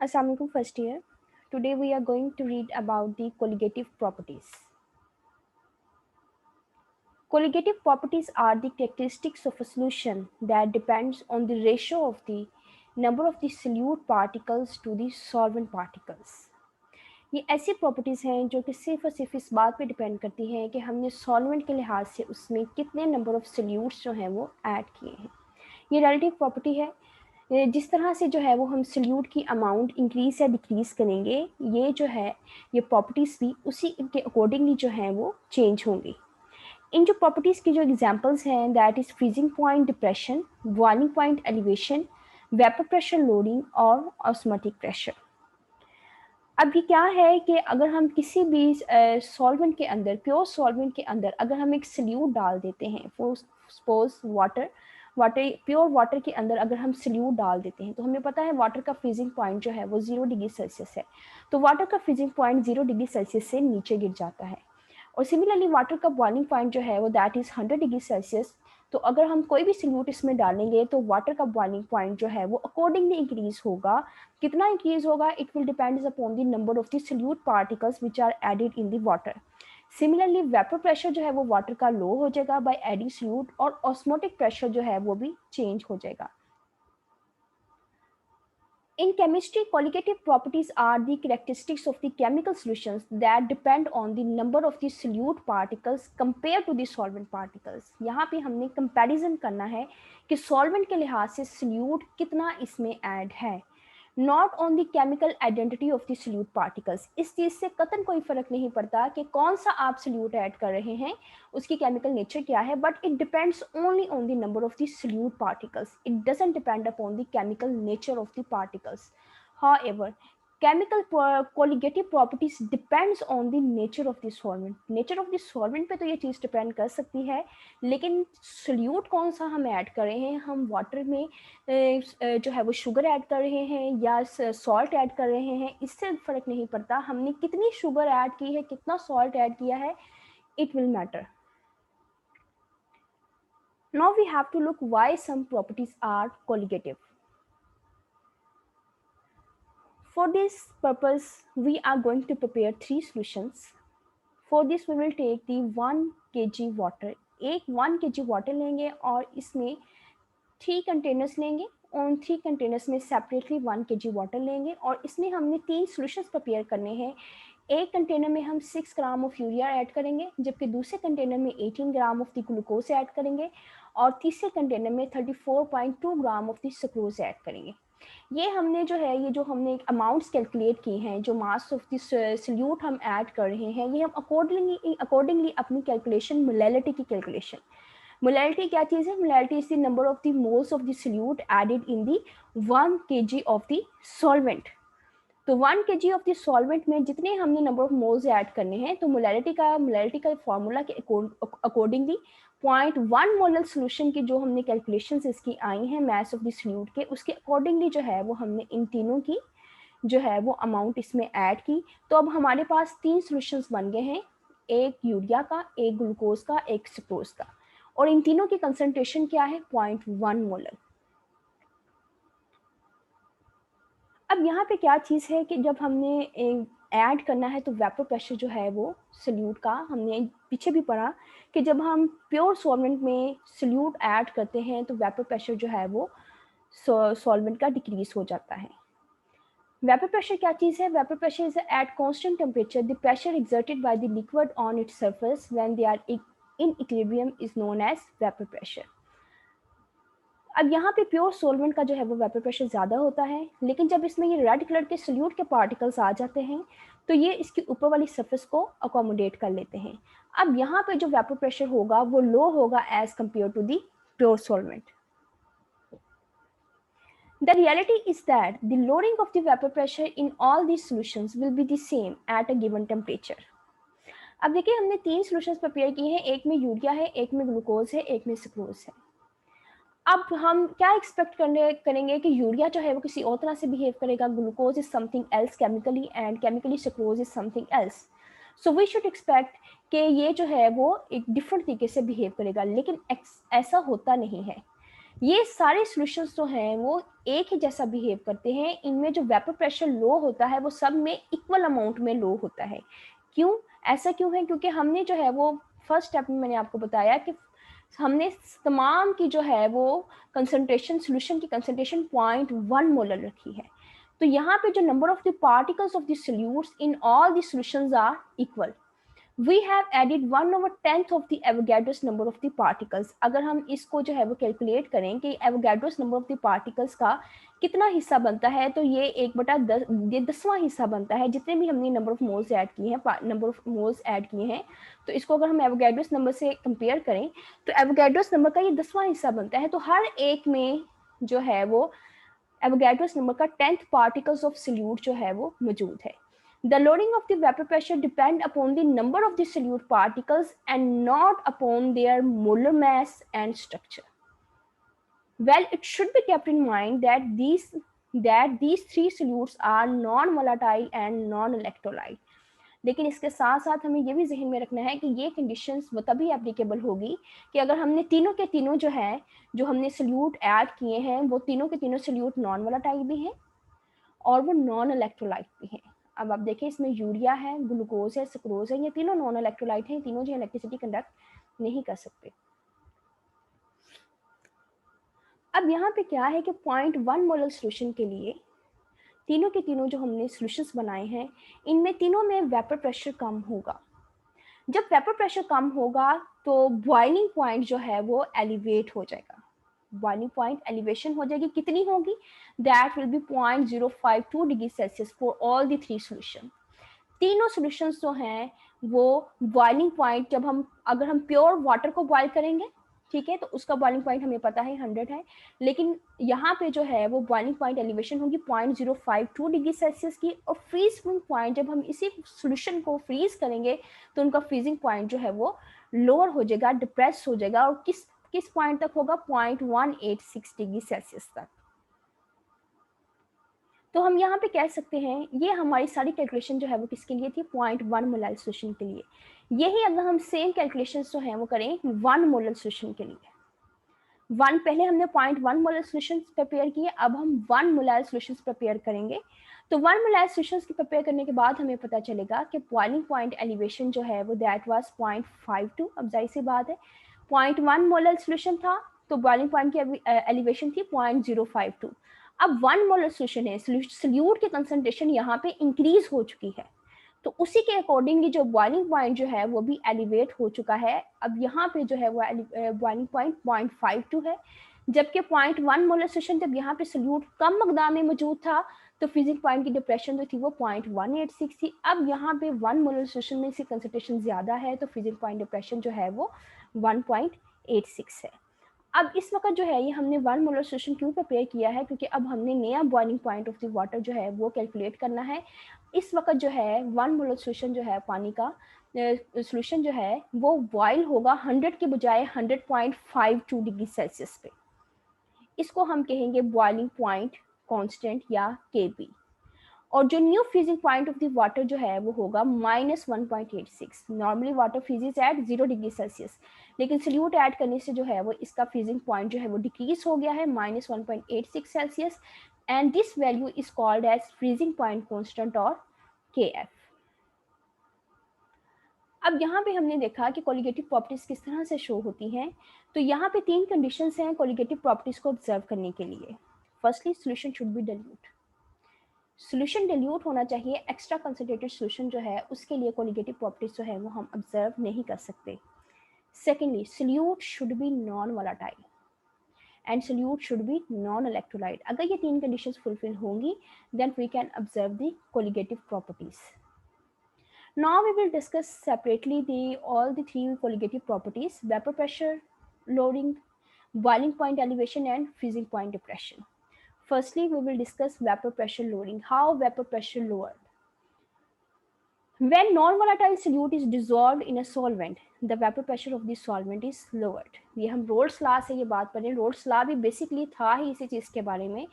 Assalamualaikum first year. Today we are going to read about the colligative properties. Colligative properties are the characteristics of a solution that depends on the ratio of the number of the solute particles to the solvent particles. ये ऐसी properties हैं जो कि सिर्फ और सिर्फ इस बात पे डिपेंड करती हैं कि हमने सॉल्वेंट के लिहाज से उसमें कितने नंबर ऑफ सोल्यूट्स जो हैं वो ऐड किए हैं। ये रिलेटिव प्रॉपर्टी है। जिस तरह से जो है वो हम सल्यूट की अमाउंट इंक्रीज या डिक्रीज करेंगे, ये जो है ये प्रॉपर्टीज़ भी उसी के अकॉर्डिंगली जो है वो चेंज होंगी। इन जो प्रॉपर्टीज़ की जो एग्जांपल्स हैं that is freezing point depression, boiling point elevation, vapour pressure loading और ऑस्मोटिक प्रेशर। अब ये क्या है कि अगर हम किसी भी सॉल्वेंट के अंदर, प्योर सॉल्वेंट के अंदर अगर हम एक सल्यूट डाल देते हैं, for suppose water, pure water के अंदर अगर हम सल्यूट डाल देते हैं तो हमें पता है वाटर का फ्रीजिंग पॉइंट जो है वो 0 डिग्री सेल्सियस है। तो वाटर का फ्रीजिंग पॉइंट 0 डिग्री सेल्सियस से नीचे गिर जाता है। और सिमिलरली वाटर का बॉइलिंग पॉइंट जो है वो दैट इज़ 100 डिग्री सेल्सियस। तो अगर हम कोई भी सल्यूट इसमें डालेंगे तो वाटर का बॉइलिंग पॉइंट जो है वो अकॉर्डिंगली इंक्रीज होगा। कितना इंक्रीज होगा? It will depends upon the number of the solute particles which are added in the water. Similarly vapour pressure जो है वो वाटर का लो हो जाएगा बाय एडिंग सल्यूट, और ऑस्मोटिक प्रेशर जो है वो भी चेंज हो जाएगा। In chemistry, colligative properties are the characteristics of the chemical solutions that depend on the number of the solute particles compared to the solvent particles। यहाँ पे हमने कंपैरिजन करना है कि सॉल्वेंट के लिहाज से सल्यूट कितना इसमें ऐड है, not on the chemical identity of the solute particles. इस चीज़ से कतन कोई फर्क नहीं पड़ता कि कौन सा आप सल्यूट ऐड कर रहे हैं, उसकी केमिकल नेचर क्या है, but it depends only on the number of the solute particles. It doesn't depend upon the chemical nature of the particles. However, chemical colligative properties depends on the nature of the solvent। Nature of the solvent पे तो ये चीज़ depend कर सकती है, लेकिन solute कौन सा हम ऐड कर रहे हैं, हम वाटर में जो है वो शुगर ऐड कर रहे हैं या सॉल्ट ऐड कर रहे हैं, इससे फ़र्क नहीं पड़ता। हमने कितनी शुगर ऐड की है, कितना सॉल्ट ऐड किया है, it will matter. Now we have to look why some properties are colligative. For this purpose, we are going to prepare 3 solutions. For this we will take the 1 kg water। एक 1 kg water लेंगे और इसमें 3 containers लेंगे। उन 3 containers में separately 1 kg water लेंगे और इसमें हमने 3 सॉल्यूशंस प्रिपेयर करने हैं। एक कंटेनर में हम 6 ग्राम ऑफ यूरिया ऐड करेंगे, जबकि दूसरे कंटेनर में 18 gram of the glucose add करेंगे और तीसरे कंटेनर में 34.2 gram of the sucrose add करेंगे। ये हमने जो है, ये जो हमने अमाउंट्स कैलकुलेट की हैं, जो मास ऑफ द सल्यूट हम ऐड कर रहे हैं, ये हम अकॉर्डिंगली अपनी कैलकुलेशन, मोलैलिटी की कैलकुलेशन। मोलैलिटी क्या चीज़ है? Molality is the number of the moles of the solute added in the 1 kg of the solvent. तो 1 kg ऑफ द सॉल्वेंट में जितने हमने नंबर ऑफ मोल्स ऐड करने हैं, तो मोलैलिटी का फॉर्मूला के अकॉर्डिंगली 0.1 मोलर सोल्यूशन की जो हमने कैलकुलेशन इसकी आई हैं मैस ऑफ द सल्यूट के, उसके अकॉर्डिंगली जो है वो हमने इन तीनों की जो है वो अमाउंट इसमें ऐड की। तो अब हमारे पास 3 सॉल्यूशंस बन गए हैं, एक यूरिया का, एक ग्लूकोज का, एक सुक्रोज का, और इन तीनों की कंसंट्रेशन क्या है? 0.1 मोलर। अब यहाँ पे क्या चीज़ है कि जब हमने ऐड करना है तो वेपर प्रेशर जो है वो सल्यूट का, हमने पीछे भी पढ़ा कि जब हम प्योर सॉल्वेंट में सल्यूट ऐड करते हैं तो वेपर प्रेशर जो है वो सॉल्वेंट का डिक्रीज हो जाता है। वेपर प्रेशर क्या चीज़ है? Vapour pressure is at constant temperature the pressure exerted by the liquid on its surface when they are in equilibrium is known as vapour pressure. अब यहाँ पे प्योर सोलवेंट का जो है वो वेपर प्रेशर ज़्यादा होता है, लेकिन जब इसमें ये रेड कलर के सल्यूट के पार्टिकल्स आ जाते हैं तो ये इसकी ऊपर वाली सरफेस को अकोमोडेट कर लेते हैं। अब यहाँ पे जो वेपर प्रेशर होगा वो लो होगा as compare to the pure solvent. The reality is that the lowering of the vapor pressure in all these solutions will be the same at a given temperature। अब देखिए हमने 3 solutions prepare किए हैं, एक में urea है, एक में ग्लूकोज है, एक में सुक्रोज है। अब हम क्या एक्सपेक्ट करेंगे कि यूरिया जो है वो किसी और तरह से बिहेव करेगा, glucose is something else chemically and chemically sucrose is something else. So we should expect कि ये जो है वो एक डिफरेंट तरीके से बिहेव करेगा, लेकिन ऐसा होता नहीं है। ये सारे सॉल्यूशंस जो हैं वो एक ही जैसा बिहेव करते हैं। इनमें जो वेपर प्रेशर लो होता है वो सब में इक्वल अमाउंट में लो होता है। क्यों ऐसा क्यों है? क्योंकि हमने जो है वो फर्स्ट स्टेप में मैंने आपको बताया कि हमने तमाम की जो है वो कंसंट्रेशन, सॉल्यूशन की कंसंट्रेशन 0.1 मोलर रखी है। तो यहाँ पे जो number of the particles of the solutes in all the solutions are equal. We have added 1/10 of the Avogadro's number of the particles. अगर हम इसको जो है वो कैलकुलेट करें कि Avogadro's number of the particles का कितना हिस्सा बनता है, तो ये 1/10, ये 10वां हिस्सा बनता है जितने भी हमने नंबर ऑफ मोल्स ऐड किए हैं, नंबर ऑफ मोल्स ऐड किए हैं। तो इसको अगर हम एवोगैड्रोस नंबर से कंपेयर करें तो एवोगैड्रोस नंबर का ये 10वां हिस्सा बनता है। तो हर एक में जो है वो एवोगैड्रोस नंबर का 10th पार्टिकल्स ऑफ सॉल्यूट जो है वो मौजूद है। The loading of the vapor pressure depend upon the number of the solute particles and not upon their molar mass and structure. Well, it should be kept in mind that these three solutes are non-volatile and non-electrolyte. लेकिन इसके साथ साथ हमें ये भी जहन में रखना है कि ये कंडीशंस वो तभी एप्लीकेबल होगी कि अगर हमने तीनों के तीनों जो है, जो हमने सल्यूट ऐड किए हैं, वो तीनों के तीनों सल्यूट नॉन वोलाटाइल भी हैं और वो नॉन इलेक्ट्रोलाइट भी हैं। अब आप देखिए इसमें यूरिया है, ग्लूकोज है, सुक्रोज है, ये तीनों नॉन इलेक्ट्रोलाइट हैं, तीनों जो इलेक्ट्रिसिटी कंडक्ट नहीं कर सकते। अब यहाँ पे क्या है कि 0.1 मोलर सोल्यूशन के लिए तीनों के तीनों जो हमने सोल्यूशंस बनाए हैं, इनमें तीनों में वेपर प्रेशर कम होगा। जब वेपर प्रेशर कम होगा तो बॉइलिंग पॉइंट जो है वो एलिवेट हो जाएगा। बॉइलिंग पॉइंट एलिवेशन हो जाएगी, कितनी होगी? That will B 0.052 degree Celsius for all the three solution. तीनों सॉल्यूशंस जो हैं वो बॉइलिंग पॉइंट, जब हम अगर हम प्योर वाटर को बॉइल करेंगे, ठीक है, तो उसका बॉइलिंग पॉइंट हमें पता है 100 है, लेकिन यहाँ पे जो है वो बॉइलिंग पॉइंट एलिवेशन होगी 0.052 डिग्री सेल्सियस की। और फ्रीजिंग पॉइंट, जब हम इसी सॉल्यूशन को फ्रीज करेंगे तो उनका फ्रीजिंग पॉइंट जो है वो लोअर हो जाएगा, डिप्रेस हो जाएगा, और किस किस पॉइंट तक होगा? 0.186 डिग्री सेल्सियस तक। तो हम यहाँ पे कह सकते हैं ये हमारी सारी कैलकुलेशन जो है वो किसके लिए थी? 0.1 मोलर सोल्यूशन के लिए। यही अगर हम सेम कैलकुलेशन जो है वो करें 1 मोलर सोल्यूशन के लिए, पहले हमने 0.1 मोलर सोल्यूशन प्रिपेयर किए, अब हम 1 मोलर सोल्यूशन प्रिपेयर करेंगे। तो 1 मोलर सोल्यूशन की प्रिपेयर करने के बाद हमें पता चलेगा कि बॉइलिंग पॉइंट एलिवेशन जो है वो दैट वाज 0.52। अब जाहिर सी बात है 0.1 मोलर सोल्यूशन था तो बॉइलिंग पॉइंट की एलिवेशन थी 0.052। अब 1 मोलर सोल्यूशन है, सॉल्यूट की कंसंट्रेशन यहाँ पे इंक्रीज हो चुकी है, तो उसी के अकॉर्डिंगली जो बॉइलिंग पॉइंट जो है वो भी एलिवेट हो चुका है। अब यहाँ पे जो है वो बॉइलिंग पॉइंट 0.52 है, जबकि 0.1 मोलर सोल्यूशन जब यहाँ पे सॉल्यूट कम मकदार में मौजूद था तो फ्रीजिंग पॉइंट की डिप्रेशन जो थी वो 0.186 थी। अब यहाँ पे 1 मोलर सोल्यूशन में इसकी कंसंट्रेशन ज़्यादा है तो फ्रीजिंग पॉइंट डिप्रेशन जो है वो 1.86 है। अब इस वक्त जो है ये हमने 1 मोलर सोल्यूशन क्यों प्रिपेयर किया है? क्योंकि अब हमने नया boiling point of the water जो है वो कैलकुलेट करना है। इस वक्त जो है 1 मोलर सोल्यूशन जो है पानी का सोल्यूशन जो है वो बॉयल होगा 100 के बजाय 100.52 डिग्री सेल्सियस पे। इसको हम कहेंगे बॉइलिंग पॉइंट कांस्टेंट या केबी। और जो new freezing point of the water जो है वो होगा -1.86। Normally water freezes at 0 degree Celsius, लेकिन सल्यूट ऐड करने से जो है वो इसका फ्रीजिंग पॉइंट जो है वो डिक्रीज हो गया है -1.86 Celsius, and this value is called as freezing point constant और KF। अब यहाँ पे हमने देखा कि कोलिगेटिव प्रॉपर्टीज किस तरह से शो होती हैं। तो यहाँ पे 3 कंडीशंस हैं कोलिगेटिव प्रॉपर्टीज को ऑब्जर्व करने के लिए। Firstly, solution should be dilute. Solution dilute होना चाहिए। एक्स्ट्रा कंसंट्रेटेड सॉल्यूशन जो है उसके लिए कोलिगेटिव प्रॉपर्टीज जो है वो हम ऑब्जर्व नहीं कर सकते। Secondly, solute should be non volatile and solute should be non electrolyte. अगर ये 3 कंडीशंस फुलफिल होंगी then we can observe the colligative properties. Now we will discuss separately all the 3 colligative properties: vapor pressure, loading, boiling point elevation, and freezing point depression. Firstly, we will discuss vapor pressure loading. How vapor pressure lowered? When non-volatile solute is dissolved in a solvent, the vapor pressure of the solvent is lowered. ये हम roles law से ये बात करें, roles law भी basically था ही इसी चीज़ के बारे में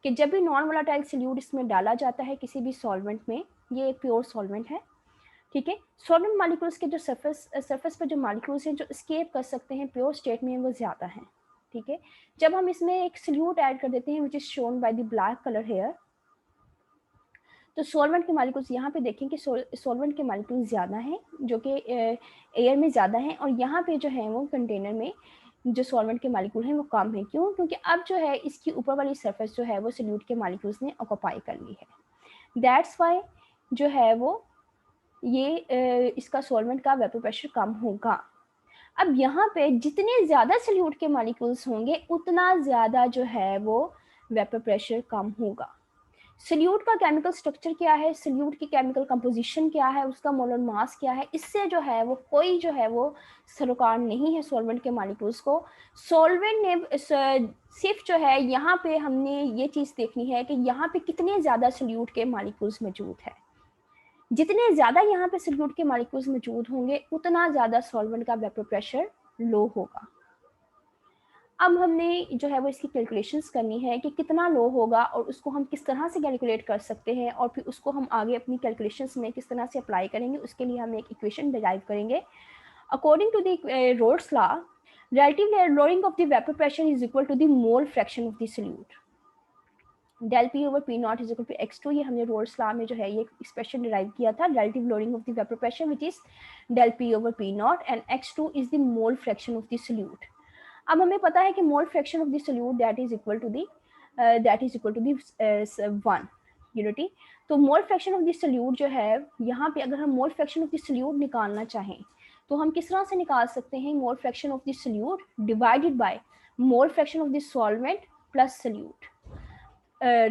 कि जब भी नॉन वोलाटाइल सल्यूट इसमें डाला जाता है किसी भी सॉल्वेंट में, ये एक प्योर सॉल्वेंट है, ठीक है, सॉल्वेंट मॉलिक्यूल्स के जो सरफेस पर जो मॉलिक्यूल्स हैं जो एस्केप कर सकते हैं प्योर स्टेट में वो ज़्यादा हैं। ठीक है। जब हम इसमें एक सल्यूट ऐड कर देते हैं which is shown by the black colour here, तो सॉल्वेंट के मालिक्यूल्स यहाँ पे देखें कि सॉल्वेंट के मालिक्यूल्स ज़्यादा हैं जो कि एयर में ज़्यादा हैं, और यहाँ पे जो है वो कंटेनर में जो सॉल्वेंट के मालिक्यूल हैं वो कम है। क्यों? क्योंकि अब जो है इसकी ऊपर वाली सरफेस जो है वो सल्यूट के मालिक्यूल्स ने ऑक्यूपाई कर ली है। दैट्स वाई जो है वो ये इसका सॉल्वेंट का वेपर प्रेशर कम होगा। अब यहाँ पे जितने ज़्यादा सल्यूट के मालिक्यूल्स होंगे उतना ज़्यादा जो है वो वेपर प्रेशर कम होगा। सल्यूट का केमिकल स्ट्रक्चर क्या है, सल्यूट की केमिकल कंपोजिशन क्या है, उसका मोलर मास क्या है, इससे जो है वो कोई जो है वो सरोकार नहीं है सॉल्वेंट के मालिक्यूल्स को। सॉल्वेंट ने सिर्फ जो है यहाँ पे हमने ये चीज़ देखनी है कि यहाँ पे कितने ज़्यादा सल्यूट के मालिक्यूल्स मौजूद है। जितने ज़्यादा यहाँ पे सल्यूट के मालिक्यूल्स मौजूद होंगे उतना ज़्यादा सॉल्वेंट का वेपर प्रेशर लो होगा। अब हमने जो है वो इसकी कैलकुलेशंस करनी है कि कितना लो होगा और उसको हम किस तरह से कैलकुलेट कर सकते हैं, और फिर उसको हम आगे अपनी कैलकुलेशंस में किस तरह से अप्लाई करेंगे। उसके लिए हम एक इक्वेशन डिराइव करेंगे। According to the Raoult's law, relative lowering of the vapor pressure is equal to the mole fraction of the solute. del P over P naught is equal to x2। ये हमने roads law में जो है ये expression derive किया था। relative lowering of the vapor pressure which is del P over P naught and x2 is the mole fraction of the solute। अब हमें पता है कि mole fraction of the solute that is equal to the 1 unity. तो mole fraction of the solute जो है यहाँ पे, अगर हम mole fraction of the solute निकालना चाहें तो हम किस तरह से निकाल सकते हैं? मोल fraction of the solute divided by mole fraction of the solvent plus solute,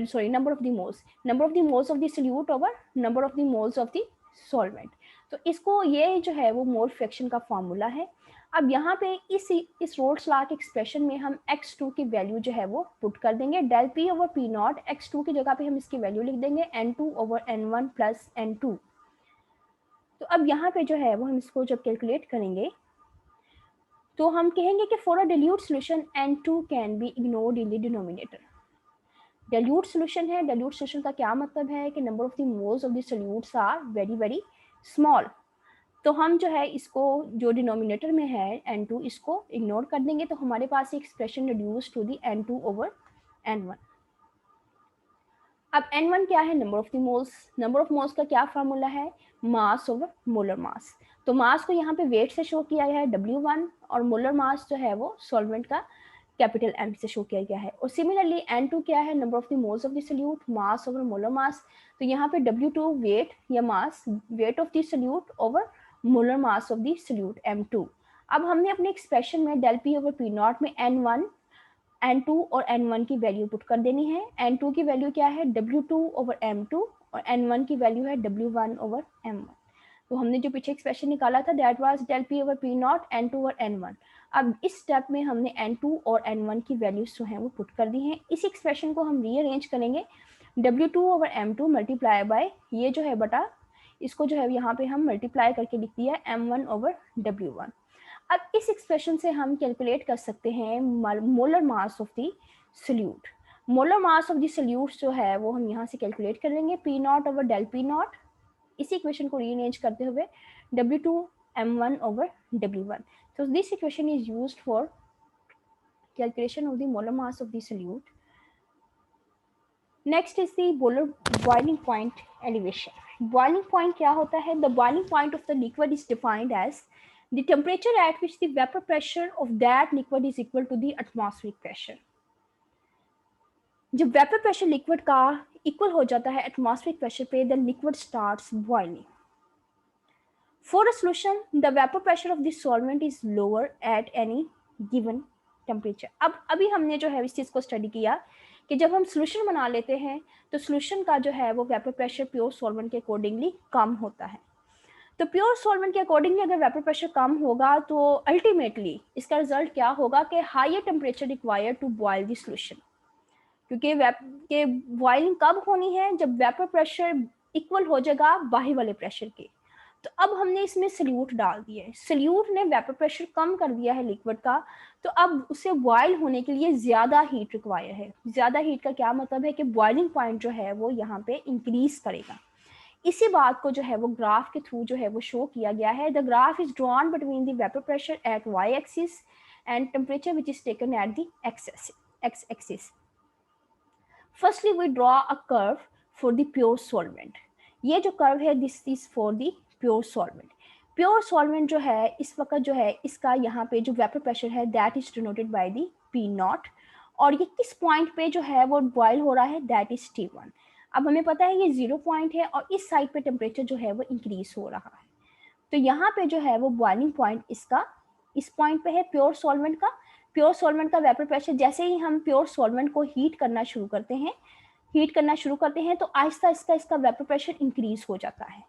sorry number of the moles of the solute over number of the moles of the solvent. तो इसको ये जो है वो मोल फ्रैक्शन का formula है। अब यहाँ पे इस रोड्स लॉ के एक्सप्रेशन में हम x2 की वैल्यू जो है वो पुट कर देंगे। Del P over P naught, x2 की जगह पे हम इसकी वैल्यू लिख देंगे n2 over n1 plus n2। तो अब यहाँ पे जो है वो हम इसको जब कैलकुलेट करेंगे तो हम कहेंगे कि for a dilute solution n2 can be ignored in the denominator. Dilute solution है, डाइल्यूट सोल्यूशन का क्या मतलब है कि number of the moles of the solutes are very very small. तो हम जो है इसको जो डिनोमिनेटर में है n2 इसको इग्नोर कर देंगे, तो हमारे पास expression reduce to the n2 over n1। अब n1 क्या है? Number of the moles. Number of moles का क्या फार्मूला है? Mass over molar mass. तो मास को यहाँ पे वेट से शो किया गया है W1, और मोलर मास जो है वो सॉल्वेंट का कैपिटल M से शो किया गया है। और सिमिलरली n2 क्या है? Number of the moles of the solute, mass over molar mass. तो यहाँ पे W2 वेट या mass, weight of the solute over molar mass of the solute M2। अब हमने अपने एक्सप्रेशन में del P over P not में n1, n2 और n1 की वैल्यू पुट कर देनी है। n2 की वैल्यू क्या है? W2 ओवर M2, और n1 की वैल्यू है W1 ओवर M1। तो हमने जो पीछे एक्सप्रेशन निकाला था that was del P over P naught n2 और n1। अब इस स्टेप में हमने n2 और n1 की वैल्यूज जो हैं वो पुट कर दी हैं। इस एक्सप्रेशन को हम रीअरेंज करेंगे, W2 over M2 multiply by ये जो है बटा, इसको जो है यहाँ पे हम मल्टीप्लाई करके लिख दिया M1 ओवर W1। अब इस एक्सप्रेशन से हम कैलकुलेट कर सकते हैं molar mass of the solute. Molar mass of the solute जो है वो हम यहाँ से कैलकुलेट कर लेंगे, P naught over del P naught. इसी इक्वेशन को रीअरेंज करते हुए W2 M1 over W1। So this equation is used for calculation of the molar mass of the solute. Next is the boiling point elevation. Boiling point क्या होता है? The boiling point of the liquid is defined as the temperature at which the vapor pressure of that liquid is equal to the atmospheric pressure. जब vapour pressure liquid का equal हो जाता है atmospheric pressure पे, the liquid starts boiling. For a solution, the vapor pressure of the solvent is lower at any given temperature। अब अभी हमने जो है इस चीज़ को स्टडी किया कि जब हम सोल्यूशन बना लेते हैं तो सोल्यूशन का जो है वो वेपर प्रेशर प्योर सॉल्वेंट के अकॉर्डिंगली कम होता है। तो प्योर सॉल्वेंट के अकॉर्डिंगली अगर वेपर प्रेशर कम होगा तो अल्टीमेटली इसका रिजल्ट क्या होगा कि higher temperature required to boil the solution. क्योंकि के बॉइलिंग कब होनी है? जब वेपर प्रेशर इक्वल हो जाएगा बाहर वाले प्रेशर के। तो अब हमने इसमें सल्यूट डाल दिया है, सल्यूट ने वेपर प्रेशर कम कर दिया है लिक्विड का, तो अब उसे बॉयल होने के लिए ज़्यादा हीट रिक्वायर है। ज़्यादा हीट का क्या मतलब है कि बॉइलिंग पॉइंट जो है वो यहाँ पे इंक्रीज करेगा। इसी बात को जो है वो ग्राफ के थ्रू जो है वो शो किया गया है। The graph is drawn between the vapour pressure at Y axis and temperature which is taken at the x-axis. Firstly, we draw a curve for the pure solvent. ये जो curve है this is for the pure solvent. Pure solvent जो है इस वक्त जो है इसका यहाँ पे जो वेपर प्रेशर है that is denoted by the P not, और ये किस पॉइंट पे जो है वो बॉयल हो रहा है दैट इज T1. अब हमें पता है ये 0 पॉइंट है और इस साइड पे टेम्परेचर जो है वो इंक्रीज हो रहा है. तो यहाँ पे जो है वो बॉइलिंग पॉइंट इसका इस पॉइंट पे है प्योर सॉल्वेंट का. प्योर सॉल्वेंट का वेपर प्रेशर जैसे ही हम प्योर सॉल्वेंट को हीट करना शुरू करते हैं तो आहिस्ता आहिस्ता इसका वेपर प्रेशर इंक्रीज हो जाता है.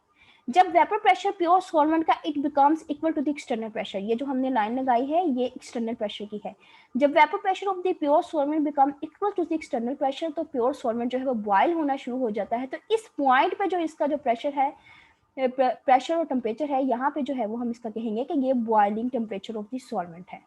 जब वेपर प्रेशर प्योर सॉल्वेंट का it becomes equal to the external pressure, ये जो हमने लाइन लगाई है ये एक्सटर्नल प्रेशर की है. जब vapour pressure of the pure solvent become equal to the external pressure तो प्योर सॉल्वेंट जो है वो बॉयल होना शुरू हो जाता है. तो इस पॉइंट पे जो इसका जो प्रेशर है प्रेशर और टेम्परेचर है यहाँ पे जो है वो हम इसका कहेंगे कि ये boiling temperature of the solvent है.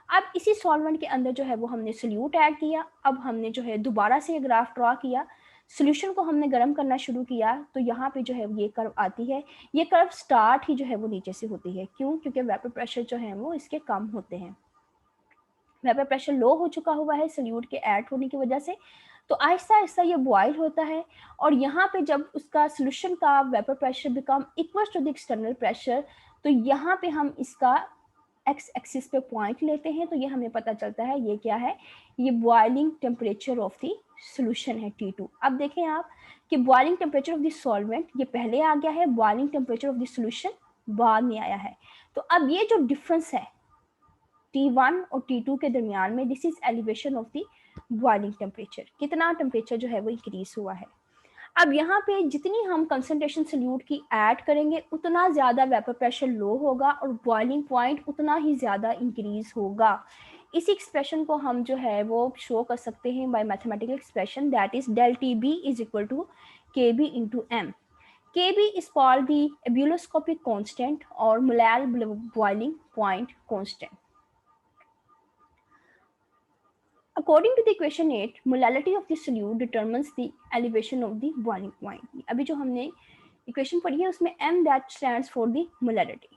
अब इसी सॉल्वेंट के अंदर जो है वो हमने सोल्यूट ऐड किया. अब हमने जो है दोबारा से ये ग्राफ ड्रॉ किया, सोल्यूशन को हमने गर्म करना शुरू किया तो यहाँ पे जो है ये कर्व आती है. ये कर्व स्टार्ट ही जो है वो नीचे से होती है. क्यों? क्योंकि वेपर प्रेशर जो है वो इसके कम होते हैं. वेपर प्रेशर लो हो चुका हुआ है सोल्यूट के ऐड होने की वजह से, तो आहिस्ता आहिस्ता ये बॉयल होता है. और यहाँ पे जब उसका सोल्यूशन का vapour pressure become equal to the external pressure तो यहाँ पे हम इसका एक्स एक्सिस पे पॉइंट लेते हैं तो ये हमें पता चलता है ये क्या है, ये boiling temperature of the solution है T2. अब देखें आप कि boiling temperature of the solvent ये पहले आ गया है, boiling temperature of the solution बाद में आया है. तो अब ये जो डिफरेंस है T1 और T2 के दरमियान में this is elevation of the boiling temperature. कितना टेम्परेचर जो है वो इंक्रीज हुआ है. अब यहाँ पे जितनी हम कंसंट्रेशन सोल्यूट की ऐड करेंगे उतना ज़्यादा वेपर प्रेशर लो होगा और बॉइलिंग पॉइंट उतना ही ज़्यादा इंक्रीज होगा. इसी एक्सप्रेशन को हम जो है वो शो कर सकते हैं by mathematical expression that is del TB is equal to KB into M. KB is called the ebullioscopic constant or molar boiling point constant. According to the equation 8, molality of the solute determines the elevation of the boiling point. अभी जो हमने equation पढ़ी है उसमें M that stands for the molality.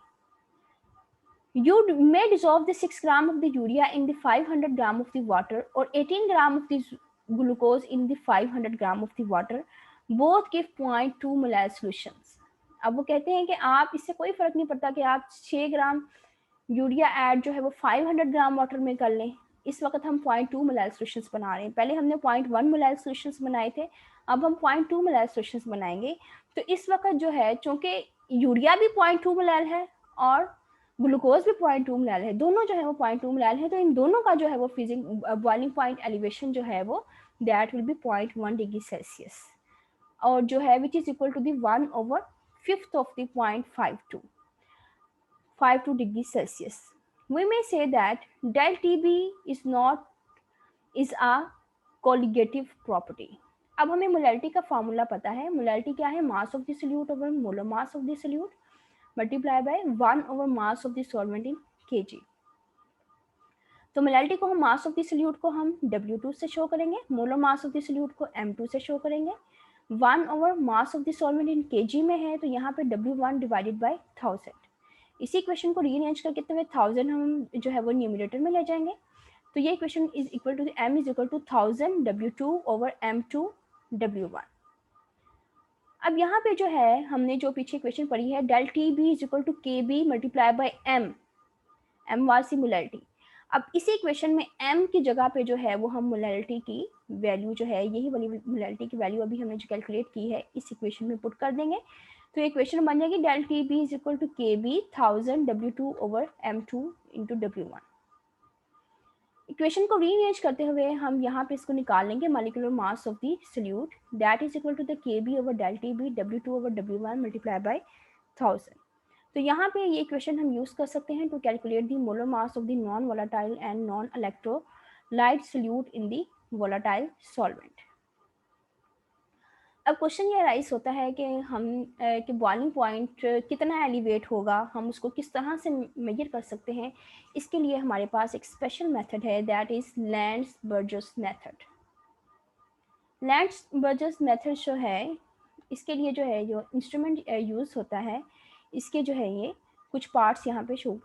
You may dissolve the 6 gram of the urea in the 500 gram of the water or 18 gram of the glucose in the 500 gram of the water. Both give 0.2 molar solutions. अब वो कहते हैं कि आप इससे कोई फर्क नहीं पड़ता कि आप 6 ग्राम यूरिया ऐड जो है वो 500 ग्राम वाटर में कर लें. इस वक्त हम 0.2 मोलार सॉल्यूशंस बना रहे हैं. पहले हमने 0.1 मोलार सॉल्यूशंस बनाए थे, अब हम 0.2 मोलार सॉल्यूशंस बनाएंगे. तो इस वक्त जो है चूंकि यूरिया भी 0.2 मोलार है और ग्लूकोज भी 0.2 मोलार है, दोनों जो है वो 0.2 मोलार है, तो इन दोनों का जो है वो फ्रीजिंग बॉइलिंग पॉइंट एलिवेशन जो है वो that will be 0.1 degree Celsius और जो है which is equal to the 1/5 of the 0.52 degree Celsius. We may say that del TB is a colligative property. अब हमें मोलैरिटी का फार्मूला पता है. मोलैरिटी क्या है? मास of the solute over molar mass of the solute multiply by 1 over mass of the solvent in kg. तो molarity को हम मास ऑफ द सोल्यूट को हम W2 से शो करेंगे, molar mass of the solute को M2 से शो करेंगे. 1 over mass of the solvent in kg में है तो यहाँ पे W1 डिवाइडेड बाय 1000. इसी इक्वेशन को रीअरेंज करके कितने में 1000 हम जो है वो न्यूमरेटर में ले जाएंगे. तो ये equation is equal to M is equal to 1000 W2 over M2 W1. अब यहाँ पे जो है हमने जो पीछे इक्वेशन पढ़ी है del TB is equal to KB multiply by M was C molarity. अब इसी इक्वेशन में M की जगह पे जो है वो हम मोलैरिटी की वैल्यू जो है यही वाली मोलैरिटी की वैल्यू अभी हमने जो कैलकुलेट की है इस इक्वेशन में पुट कर देंगे. तो इक्वेशन बन जाएगी del TB is equal to KB 1000 W2 over M2 into W1. Equation को रीअरेंज करते हुए हम यहाँ पे इसको निकाल लेंगे molecular mass of the solute that is equal to the KB over del TB W2 over W1 multiply by 1000. तो यहाँ पे ये इक्वेशन हम यूज कर सकते हैं to calculate the molar mass of the non volatile and non electrolyte solute in the volatile solvent. अब question ये राइज होता है कि हम कि बॉइलिंग पॉइंट कितना एलिवेट होगा, हम उसको किस तरह से मेजर कर सकते हैं. इसके लिए हमारे पास एक स्पेशल मेथड है that is lands-Buerger's method. Lands-Buerger's method जो है इसके लिए जो इंस्ट्रूमेंट यूज़ होता है इसके जो है ये कुछ पार्ट्स यहाँ पे शो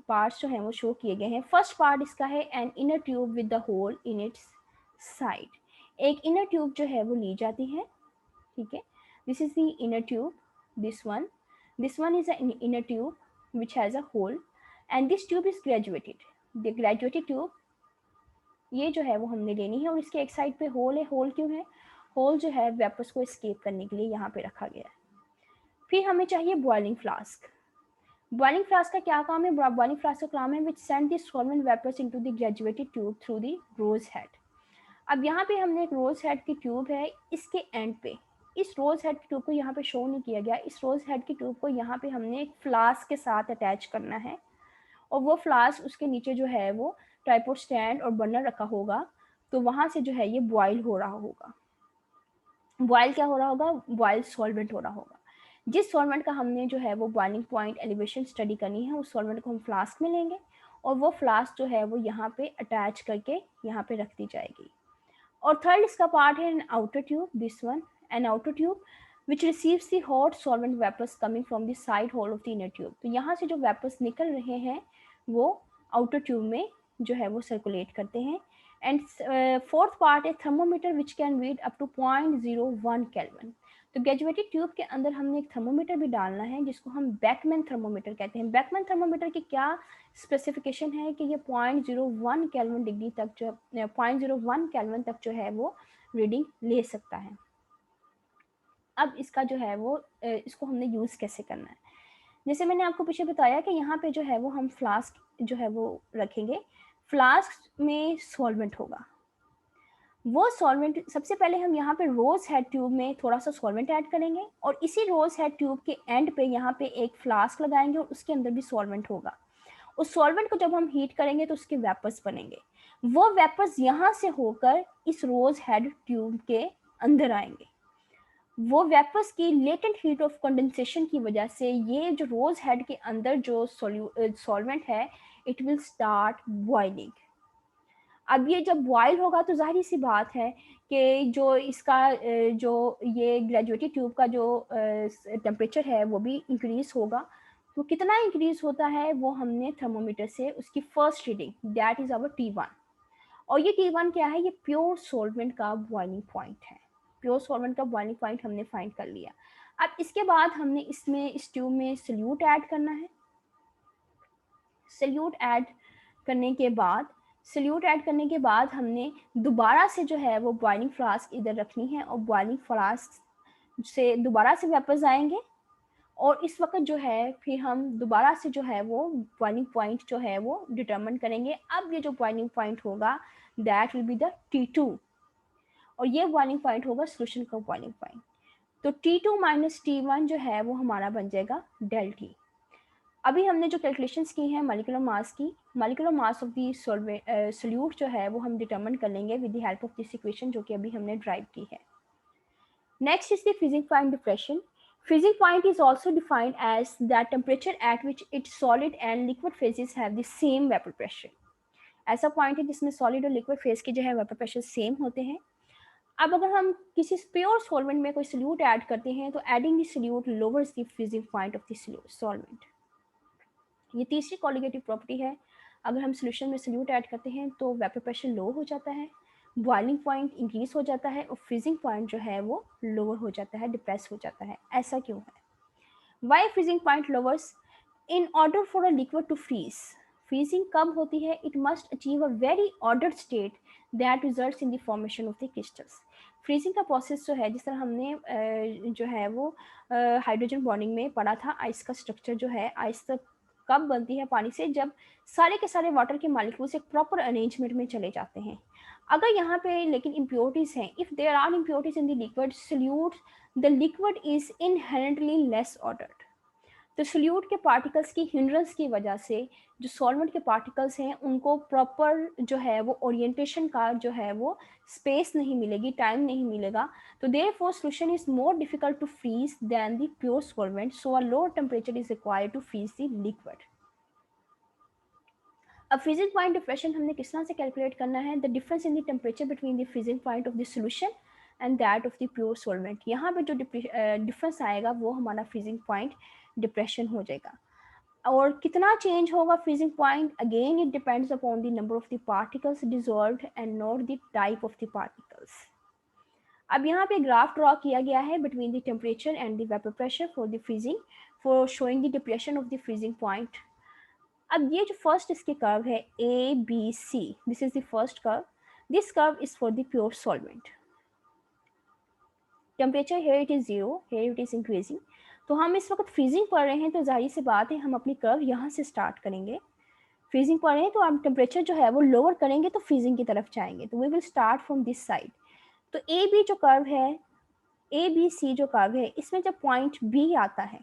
पार्ट्स जो हैं वो शो किए गए हैं। फर्स्ट पार्ट इसका है an inner tube with the hole in its side. एक इनर ट्यूब जो है वो ली जाती है, ठीक है। This is the inner tube, this one is an inner tube which has a hole and this tube is graduated। the graduated tube ये जो है वो हमने लेनी है और इसके एक साइड पे होल है। होल क्यों है? होल जो है वेपर्स को एस्केप करने के लिए यहाँ पे रखा गया है। फिर हमें चाहिए बॉइलिंग फ्लास्क। बॉइलिंग फ्लास्क का क्या काम है? बॉइलिंग फ्लास्क का काम है which send the solvent vapours into the graduated tube through the rose head. अब यहाँ पे हमने एक रोज हेड की ट्यूब है, इसके एंड पे इस रोज हेड की ट्यूब को यहाँ पे शो नहीं किया गया। इस रोज हेड की ट्यूब को यहाँ पे हमने एक फ्लास्क के साथ अटैच करना है और वो फ्लास्क उसके नीचे जो है वो ट्राइपॉड स्टैंड और बर्नर रखा होगा, तो वहाँ से जो है ये बॉयल हो रहा होगा। बॉयल क्या हो रहा होगा? बॉयल सॉल्वेंट हो रहा होगा। जिस सॉल्वेंट का हमने जो है वो बॉइलिंग पॉइंट एलिवेशन स्टडी करनी है, उस सॉल्वेंट को हम फ्लास्क में लेंगे और वो फ्लास्क जो है वो यहाँ पे अटैच करके यहाँ पे रख दी जाएगी। और थर्ड इसका पार्ट है an outer tube, this one, an outer tube which receives the hot solvent vapours coming from the side hole of the inner tube. तो यहाँ से जो वेपर्स निकल रहे हैं वो आउटर ट्यूब में जो है वो सर्कुलेट करते हैं। एंड फोर्थ पार्ट है thermometer which can read up to 0.01 kelvin. तो ग्रेजुएटेड ट्यूब के अंदर हमने एक थर्मोमीटर भी डालना है जिसको हम बैकमैन थर्मोमीटर कहते हैं। बैकमैन थर्मोमीटर की क्या स्पेसिफिकेशन है कि ये 0.01 केल्विन डिग्री तक जो 0.01 केल्विन तक जो है वो रीडिंग ले सकता है। अब इसका जो है वो इसको हमने यूज़ कैसे करना है? जैसे मैंने आपको पीछे बताया कि यहाँ पे जो है वो हम फ्लास्क जो है वो रखेंगे, फ्लास्क में सॉल्वेंट होगा। वो सॉल्वेंट सबसे पहले हम यहाँ पे रोज हेड ट्यूब में थोड़ा सा सॉल्वेंट ऐड करेंगे और इसी रोज हेड ट्यूब के एंड पे यहाँ पे एक फ्लास्क लगाएंगे और उसके अंदर भी सॉल्वेंट होगा। उस सॉल्वेंट को जब हम हीट करेंगे तो उसके वेपर्स बनेंगे। वो वेपर्स यहाँ से होकर इस रोज हेड ट्यूब के अंदर आएंगे। वो वेपर्स की लेटेंट हीट ऑफ कंडेंसेशन की वजह से ये जो रोज हेड के अंदर जो सॉल्वेंट है इट विल स्टार्ट बॉइलिंग। अब ये जब बॉयल होगा तो जाहिर सी बात है कि जो इसका जो ये ग्रेजुएटेड ट्यूब का जो टेम्परेचर है वो भी इंक्रीज होगा। तो कितना इंक्रीज होता है वो हमने थर्मोमीटर से उसकी first reading that is our T1। और ये T1 क्या है? ये प्योर सॉल्वेंट का बॉइलिंग पॉइंट है। प्योर सॉल्वेंट का बॉइलिंग पॉइंट हमने फाइंड कर लिया। अब इसके बाद हमने इसमें इस ट्यूब में सल्यूट ऐड करना है। सल्यूट ऐड करने के बाद हमने दोबारा से जो है वो बॉइलिंग फ्लास्क इधर रखनी है और बॉइलिंग फ्लास्क से दोबारा से वापस आएंगे और इस वक्त जो है फिर हम दोबारा से जो है वो बॉइलिंग पॉइंट जो है वो डिटरमिन करेंगे। अब ये जो बॉइलिंग पॉइंट होगा that will be the T2 और ये बॉइलिंग पॉइंट होगा सोल्यूशन का बॉइलिंग पॉइंट। तो T2 माइनस T1 जो है वो हमारा बन जाएगा डेल T। अभी हमने जो कैलकुलेशंस की हैं मॉलिक्यूलर मास की, molecular mass of the solute जो है वो हम डिटरमिन कर लेंगे with the help of this equation जो कि अभी हमने ड्राइव की है। Next is the freezing point depression. Freezing point is also defined as that temperature at which its solid and liquid phases have the same vapor pressure। ऐसा point है जिसमें solid और लिक्विड फेज के जो है vapour pressure same होते हैं। अब अगर हम किसी प्योर सॉल्वेंट में कोई सोल्यूट ऐड करते हैं तो adding the solute louvers the freezing point of the solvent. ये तीसरी कॉलिगेटिव प्रॉपर्टी है। अगर हम सोल्यूशन में सोल्यूट ऐड करते हैं तो वेपर प्रेशर लो हो जाता है, बॉइलिंग पॉइंट इंक्रीज हो जाता है और फ्रीजिंग पॉइंट जो है वो लोअर हो जाता है, डिप्रेस हो जाता है। ऐसा क्यों है? Why freezing point lowers? In order for a liquid to freeze, freezing कब होती है? It must achieve a very ordered state that results in the formation of the crystals. Freezing का प्रोसेस जो है, जिस तरह हमने जो है वो हाइड्रोजन बॉन्डिंग में पढ़ा था, आइस का स्ट्रक्चर जो है, आइस तक कब बनती है पानी से? जब सारे के सारे वाटर के मॉलिक्यूल्स एक प्रॉपर अरेंजमेंट में चले जाते हैं। अगर यहाँ पे लेकिन इम्प्योरिटीज हैं, if there are impurities in the liquid solute, the liquid is inherently less ordered. तो सोल्यूट के पार्टिकल्स की हिंड्रेंस की वजह से जो सॉल्वेंट के पार्टिकल्स हैं उनको प्रॉपर जो है वो ओरिएंटेशन का जो है वो स्पेस नहीं मिलेगी, टाइम नहीं मिलेगा। तो therefore solution is more difficult to freeze then the pure solvent, so a lower temperature is required to freeze the liquid. अब फ्रीजिंग पॉइंट डिप्रेशन हमने किस तरह से कैलकुलेट करना है? The difference in the temperature between the freezing point of the solution and that of the pure solvent. यहाँ पे जो डिफरेंस आएगा वो हमारा फ्रीजिंग पॉइंट डिप्रेशन हो जाएगा। और कितना चेंज होगा freezing point, again it depends upon the number of the particles dissolved and not the type of the particles. अब यहाँ पे ग्राफ ड्रॉ किया गया है between the temperature and the vapour pressure for the freezing, for showing the depression of the freezing point. अब ये जो first इसके कर्व है A B C, this is the first curve, this curve is for the pure solvent. Temperature here it is 0, here it is increasing. तो हम इस वक्त freezing पढ़ रहे हैं, तो जाहिर सी बात है हम अपनी कर्व यहाँ से स्टार्ट करेंगे। फ्रीजिंग पढ़ रहे हैं तो हम टेम्परेचर जो है वो लोअर करेंगे तो फ्रीजिंग की तरफ जाएंगे, तो we will start from this side. तो ए बी जो कर्व है, ए बी सी जो कर्व है, इसमें जब पॉइंट बी आता है,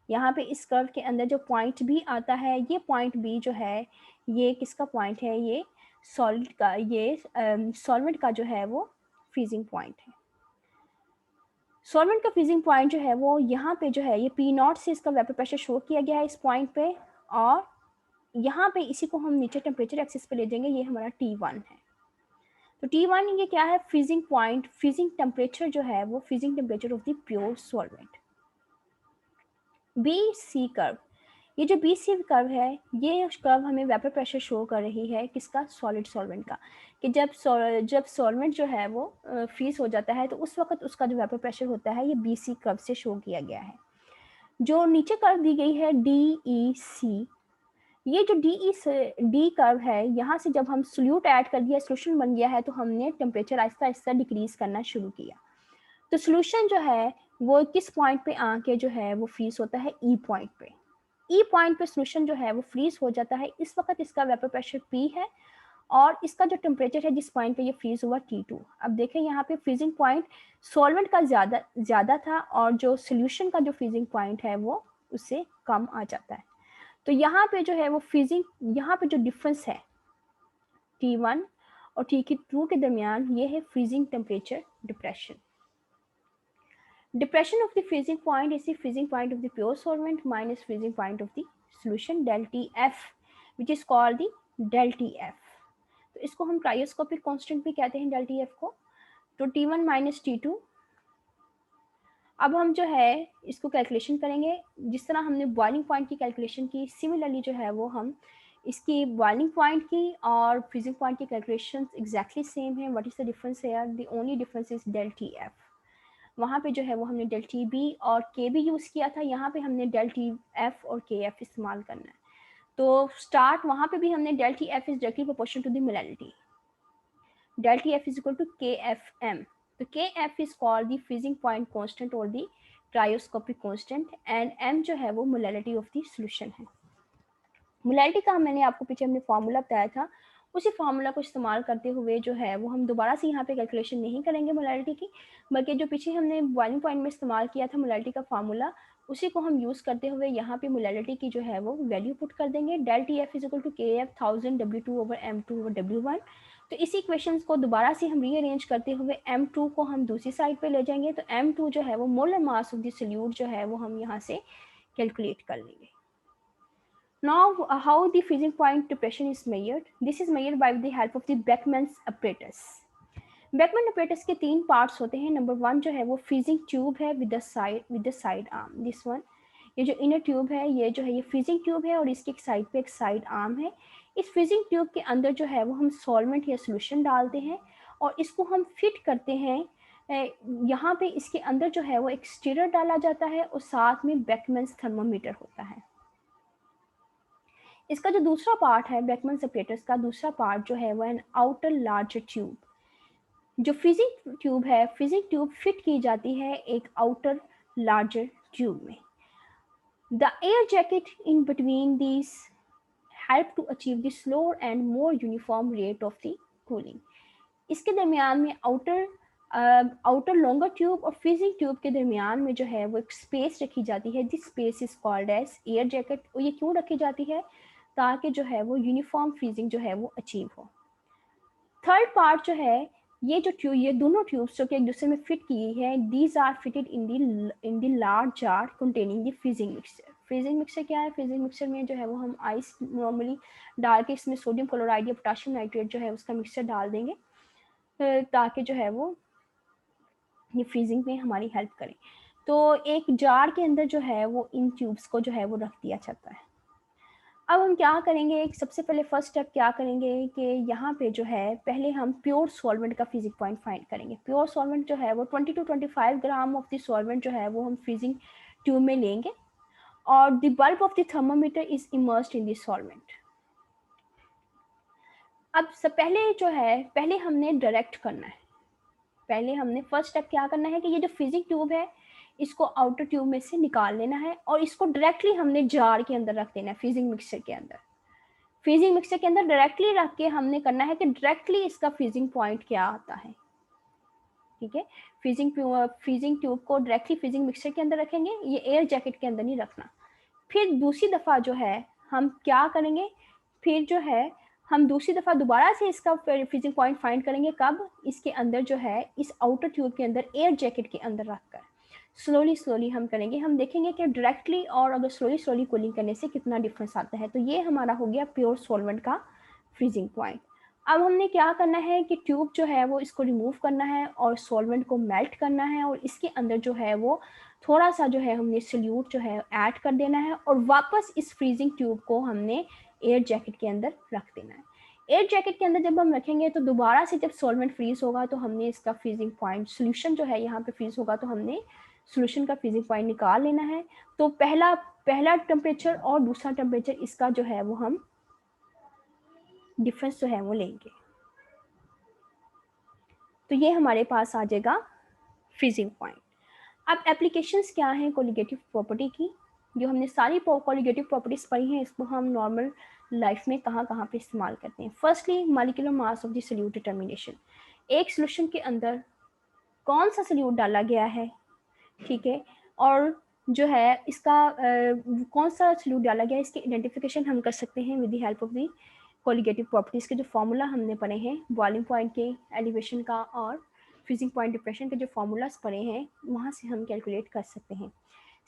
यहाँ पे इस कर्व के अंदर जो पॉइंट बी आता है, ये पॉइंट बी जो है ये किसका पॉइंट है, ये सॉलिड का, ये सॉल्वेंट का जो है वो फ्रीजिंग पॉइंट है। सॉल्वेंट का फ्रीजिंग पॉइंट जो है वो यहाँ पे जो है, ये पी नॉट से इसका वेपर प्रेशर शो किया गया है इस पॉइंट पे, और यहाँ पे इसी को हम नीचे टेम्परेचर एक्सिस पे ले जाएंगे, ये हमारा T1 है। तो T1 ये क्या है, फ्रीजिंग पॉइंट, फ्रीजिंग टेम्परेचर जो है वो freezing temperature of the pure solvent. B C curve, ये जो बी सी कर्व है, ये कर्व हमें वेपर प्रेशर शो कर रही है किसका, सॉलिड सॉल्वेंट का, कि जब सॉल्वेंट जो है वो फ्रीज हो जाता है तो उस वक्त उसका जो वेपर प्रेशर होता है ये बी सी कर्व से शो किया गया है। जो नीचे कर्व दी गई है डी ई सी, ये जो डी कर्व है, यहाँ से जब हम सोल्यूट ऐड कर दिया, सोल्यूशन बन गया है, तो हमने टेम्परेचर आहिस्ता आहिस्ता डिक्रीज करना शुरू किया। तो सोल्यूशन जो है वो किस पॉइंट पे आके जो है वो फ्रीज होता है, ई पॉइंट पे। ई पॉइंट पे सोल्यूशन जो है वो फ्रीज हो जाता है, इस वक्त इसका वेपर प्रेशर पी है और इसका जो टेम्परेचर है जिस पॉइंट पे ये फ्रीज हुआ T2। अब देखें यहाँ पे फ्रीजिंग पॉइंट सॉल्वेंट का ज़्यादा था और जो सोल्यूशन का जो फ्रीजिंग पॉइंट है वो उससे कम आ जाता है। तो यहाँ पे जो है वो फ्रीजिंग, यहाँ पे जो डिफरेंस है T1 और T2 के दरमियान, ये है freezing temperature depression. Depression of the freezing point is the freezing point of the pure solvent minus freezing point of the solution del TF, which is called the del TF. तो इसको हम cryoscopic constant भी कहते हैं del TF को। तो T1 minus T2। अब हम जो है इसको कैलकुलेशन करेंगे, जिस तरह हमने बॉइलिंग पॉइंट की कैलकुलेशन की, सिमिलरली जो है वो हम इसकी बॉइलिंग पॉइंट की और फ्रीजिंग पॉइंट की कैलकुलेशन एग्जैक्टली सेम है। What is the difference here, the only difference is del TF। वहाँ पे जो है वो हमने del TB और KB यूज़ किया था, यहाँ पे हमने del TF और KF इस्तेमाल करना है। तो स्टार्ट वहाँ पे भी हमने del TF is directly proportional to the molality, del TF is equal to KFM। तो KF is called the freezing point constant और the cryoscopic constant, and M जो है वो मोलैलिटी ऑफ द सॉल्यूशन है। मोलैलिटी का मैंने आपको पीछे हमने फार्मूला बताया था, उसी फार्मूला को इस्तेमाल करते हुए जो है वो हम दोबारा से यहाँ पे कैलकुलेशन नहीं करेंगे मोलैलिटी की, बल्कि जो पीछे हमने बॉइलिंग पॉइंट में इस्तेमाल किया था मोलैलिटी का फार्मूला, उसी को हम यूज़ करते हुए यहाँ पे मोलैलिटी की जो है वो वैल्यू पुट कर देंगे। del TF is equal to KF 1000 W2 over M2 over W1। तो इसी इक्वेशन को दोबारा से हम रीअरेंज करते हुए M2 को हम दूसरी साइड पे ले जाएंगे, तो M2 जो है वो molar mass of the solute जो है वो हम यहाँ से कैलकुलेट कर लेंगे। Now, how the freezing point depression is measured? This is measured by the help of the Beckman's apparatus. Beckman apparatus के तीन पार्ट्स होते हैं। नंबर 1 जो है वो फ्रीजिंग ट्यूब है with the side arm, this one. ये जो इनर ट्यूब है, ये जो है ये फ्रीजिंग ट्यूब है और इसके एक साइड पे एक साइड आर्म है। इस फ्रीजिंग ट्यूब के अंदर जो है वो हम सॉल्वेंट या सोल्यूशन डालते हैं और इसको हम फिट करते हैं। यहाँ पे इसके अंदर जो है वो एक स्टीरर डाला जाता है और साथ में बेकमैन्स थर्मोमीटर होता है। इसका जो दूसरा पार्ट है बेकमैन सेपरेटर्स का दूसरा पार्ट जो है वो एन आउटर लार्जर ट्यूब। जो फ्रीजिंग ट्यूब है, फ्रीजिंग ट्यूब फिट की जाती है एक आउटर लार्जर ट्यूब में। The air jacket in between these help to achieve the slower and more uniform rate of the cooling. इसके दरमियान में आउटर लॉन्गर ट्यूब और फ्रीजिंग ट्यूब के दरमियान में जो है वो एक स्पेस रखी जाती है, this space is called as air jacket. और ये क्यों रखी जाती है, ताकि जो है वो यूनिफॉर्म फ्रीजिंग जो है वो अचीव हो। थर्ड पार्ट जो है, ये जो ट्यूब, ये दोनों ट्यूब्स जो कि एक दूसरे में फिट की है, these are fitted in the large jar containing the freezing mixture. Freezing mixture क्या है, फ्रीजिंग मिक्सचर में जो है वो हम आइस नॉर्मली डाल के इसमें सोडियम क्लोराइड या पोटाशियम नाइट्रेट जो है उसका मिक्सचर डाल देंगे ताकि जो है वो ये फ्रीजिंग में हमारी हेल्प करें। तो एक जार के अंदर जो है वो इन ट्यूब्स को जो है वो रख दिया जाता है। अब हम क्या करेंगे, सबसे पहले फर्स्ट स्टेप क्या करेंगे कि यहाँ पे जो है पहले हम प्योर सॉल्वेंट का फ्रीजिंग पॉइंट फाइंड करेंगे। प्योर सॉल्वेंट जो है वो 20 to 25 gram of the solvent जो है वो हम फ्रीजिंग ट्यूब में लेंगे और the bulb of the thermometer is immersed in the solvent. अब सब पहले जो है पहले हमने डायरेक्ट करना है। पहले हमने फर्स्ट स्टेप क्या करना है कि ये जो फ्रीजिंग ट्यूब है इसको आउटर ट्यूब में से निकाल लेना है और इसको डायरेक्टली हमने जार के अंदर रख देना है, फ्रीजिंग मिक्सचर के अंदर। फ्रीजिंग मिक्सचर के अंदर डायरेक्टली रख के हमने करना है कि डायरेक्टली इसका फ्रीजिंग पॉइंट क्या आता है। ठीक है, फ्रीजिंग ट्यूब को डायरेक्टली फ्रीजिंग मिक्सचर के अंदर रखेंगे, ये एयर जैकेट के अंदर नहीं रखना। फिर दूसरी दफ़ा जो है हम क्या करेंगे, फिर जो है हम दूसरी दफ़ा दोबारा से इसका फ्रीजिंग पॉइंट फाइंड करेंगे। कब? इसके अंदर जो है इस आउटर ट्यूब के अंदर एयर जैकेट के अंदर रखकर स्लोली हम करेंगे। हम देखेंगे कि डायरेक्टली और अगर स्लोली कूलिंग करने से कितना डिफरेंस आता है। तो ये हमारा हो गया प्योर सॉल्वेंट का फ्रीजिंग पॉइंट। अब हमने क्या करना है कि ट्यूब जो है वो इसको रिमूव करना है और सॉल्वेंट को मेल्ट करना है और इसके अंदर जो है वो थोड़ा सा जो है हमने सल्यूट जो है ऐड कर देना है और वापस इस फ्रीजिंग ट्यूब को हमने एयर जैकेट के अंदर रख देना है। एयर जैकेट के अंदर जब हम रखेंगे तो दोबारा से जब सॉल्वेंट फ्रीज होगा तो हमने इसका फ्रीजिंग पॉइंट सोल्यूशन जो है यहाँ पे फ्रीज होगा तो हमने सोल्यूशन का फ्रीजिंग पॉइंट निकाल लेना है। तो पहला टेम्परेचर और दूसरा टेम्परेचर इसका जो है वो हम डिफरेंस जो है वो लेंगे। तो ये हमारे पास आ जाएगा फ्रीजिंग पॉइंट। अब एप्लीकेशंस क्या हैं कोलिगेटिव प्रॉपर्टी की? जो हमने सारी कोलिगेटिव प्रॉपर्टीज पढ़ी हैं इसको हम नॉर्मल लाइफ में कहाँ कहाँ पे इस्तेमाल करते हैं। Firstly molecular mass of the solute determination. एक सोल्यूशन के अंदर कौन सा सोल्यूट डाला गया है, ठीक है, और जो है इसका कौन सा सोल्यूट डाला गया है इसकी आइडेंटिफिकेशन हम कर सकते हैं with the help of the colligative properties के जो फॉर्मूला हमने पढ़े हैं, बॉइलिंग पॉइंट के, एलिवेशन का और फ्रीजिंग पॉइंट डिप्रेशन के जो फार्मूलाज पढ़े हैं वहाँ से हम कैलकुलेट कर सकते हैं।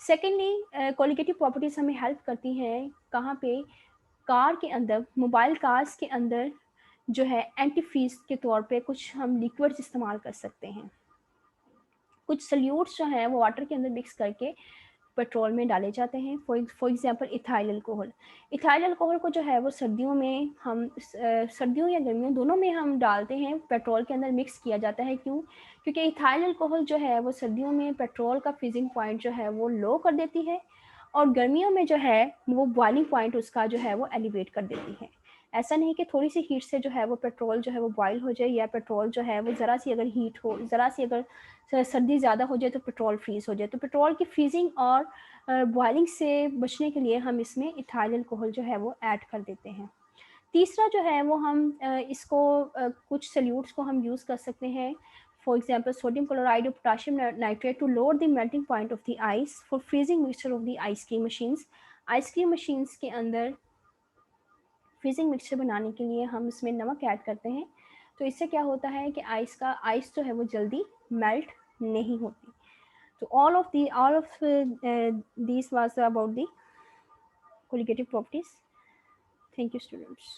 सेकेंडली कोलिगेटिव प्रॉपर्टीज़ हमें हेल्प करती हैं कहाँ पे? कार के अंदर, मोबाइल कार्स के अंदर जो है एंटी फ्रीज के तौर पे कुछ हम लिक्विड्स इस्तेमाल कर सकते हैं। कुछ सल्यूट्स जो हैं वो वाटर के अंदर मिक्स करके पेट्रोल में डाले जाते हैं। For example ethyl alcohol. Ethyl alcohol को जो है वो सर्दियों में हम सर्दियों या गर्मियों दोनों में हम डालते हैं, पेट्रोल के अंदर मिक्स किया जाता है। क्यों? क्योंकि इथाइल अल्कोहल जो है वो सर्दियों में पेट्रोल का फ्रीजिंग पॉइंट जो है वो लो कर देती है और गर्मियों में जो है वो बॉइलिंग पॉइंट उसका जो है वो एलिवेट कर देती है। ऐसा नहीं कि थोड़ी सी हीट से जो है वो पेट्रोल जो है वो बॉयल हो जाए या पेट्रोल जो है वो ज़रा सी अगर हीट हो, ज़रा सी अगर सर्दी ज़्यादा हो जाए तो पेट्रोल फ्रीज़ हो जाए। तो पेट्रोल की फ्रीजिंग और बॉइलिंग से बचने के लिए हम इसमें इथाइल अल्कोहल जो है वो ऐड कर देते हैं। तीसरा जो है वो हम इसको कुछ सल्यूट्स को हम यूज़ कर सकते हैं। फॉर एग्जांपल सोडियम क्लोराइड और potassium nitrate to lower the melting point of the ice for freezing mixture of the ice cream machines. Ice cream machines के अंदर फ्रीजिंग मिक्सचर बनाने के लिए हम इसमें नमक ऐड करते हैं। तो इससे क्या होता है कि आइस जो है वो जल्दी मेल्ट नहीं होती। तो all of these was about the colligative properties. Thank you, students.